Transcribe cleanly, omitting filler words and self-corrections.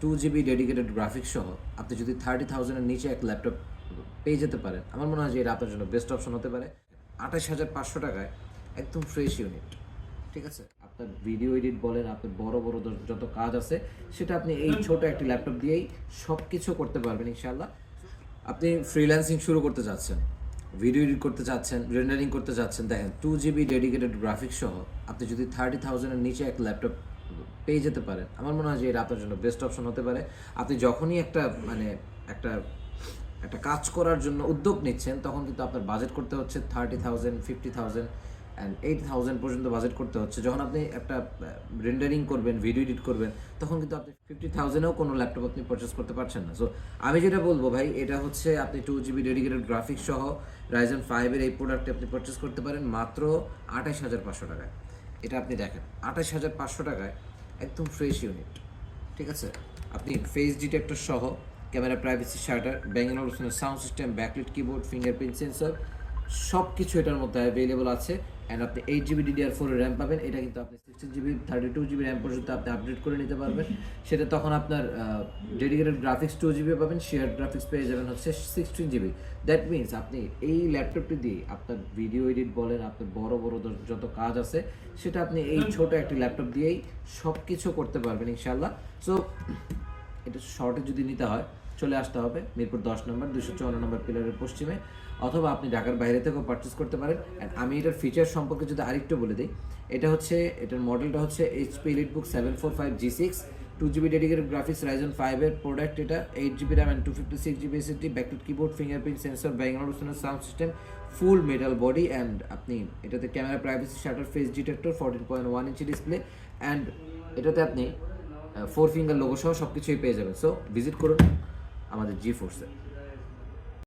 2 GB dedicated graphics সহ আপনি যদি 30,000-এর নিচে এক ল্যাপটপ পেয়ে যেতে পারেন, আমার মনে হয় যে এটা আপনার জন্য বেস্ট অপশন হতে পারে। 28,500 টাকায় একদম ফ্রেশ ইউনিট, ঠিক আছে? আপনার ভিডিও এডিট বলেন, আপনার বড় বড় যত কাজ আছে সেটা আপনি এই ছোট একটি ল্যাপটপ দিয়েই সব কিছু করতে পারবেন ইনশাল্লাহ। আপনি ফ্রিল্যান্সিং শুরু করতে চাচ্ছেন, ভিডিও এডিট করতে চাচ্ছেন, রেন্ডারিং করতে চাচ্ছেন, দেখেন 2 GB ডেডিকেটেড গ্রাফিক্স সহ আপনি যদি 30,000-এর নিচে এক ল্যাপটপ পেয়ে যেতে পারেন, আমার মনে হয় যে এটা আপনার জন্য বেস্ট অপশন হতে পারে। আপনি যখনই একটা একটা একটা কাজ করার জন্য উদ্যোগ নিচ্ছেন, তখন কিন্তু আপনার বাজেট করতে হচ্ছে 30,000, 50,000 অ্যান্ড 8,000 পর্যন্ত বাজেট করতে হচ্ছে। যখন আপনি একটা রেন্ডারিং করবেন, ভিডিও এডিট করবেন, তখন কিন্তু আপনি 50,000-এও কোনো ল্যাপটপ আপনি পারচেস করতে পারছেন না। সো আমি যেটা বলবো ভাই, এটা হচ্ছে আপনি 2 GB ডেডিকেটেড গ্রাফিক্স সহ Ryzen 5-এর এই প্রোডাক্টটি আপনি পারচেস করতে পারেন মাত্র 28,500 টাকায়। এটা আপনি দেখেন 28,500 টাকায় একদম ফ্রেশ ইউনিট, ঠিক আছে? আপনি ফেস ডিটেক্টর সহ camera privacy shutter, Bangalore sound system, backlit keyboard, fingerprint sensor সব কিছু এটার মধ্যে অ্যাভেলেবল আছে। অ্যান্ড আপনি 8 GB DDR4 র্যাম পাবেন। এটা কিন্তু আপনি 16 GB 32 GB র্যাম পর্যন্ত আপনি আপডেট করে নিতে পারবেন। সেটা তখন আপনার ডেডিকেটেড গ্রাফিক্স 2 GB পাবেন, শেয়ার গ্রাফিক্স পেয়ে যাবেন হচ্ছে 16 GB। দ্যাট মিনস আপনি এই ল্যাপটপটি দিয়ে আপনার ভিডিও এডিট বলেন, আপনার বড় বড় যত কাজ আছে সেটা আপনি এই ছোট একটি ল্যাপটপ দিয়েই সব কিছু করতে পারবেন ইনশাল্লাহ। সো এটা শর্টে যদি নিতে হয়, চলে আসতে হবে মিরপুর 10 নম্বর 254 নম্বর পিলারের পশ্চিমে, অথবা আপনি ঢাকার বাইরে থেকেও পারচেস করতে পারেন। অ্যান্ড আমি এটার ফিচার সম্পর্কে যদি আরেকটু বলে দিই, এটার মডেলটা হচ্ছে HP EliteBook 745 G6, 2 GB dedicated graphics, Ryzen 5-এর প্রোডাক্ট এটা, 8 GB RAM and 256 GB SSD, backlit keyboard, fingerprint sensor, Bangalore sound system, full metal body. And আপনি এটাতে camera privacy shutter, face detector, 14.1 inch display, and এটাতে আপনি 4 finger logo সহ সব কিছুই পেয়ে যাবেন। সো ভিজিট করুন আমাদের G4-এ।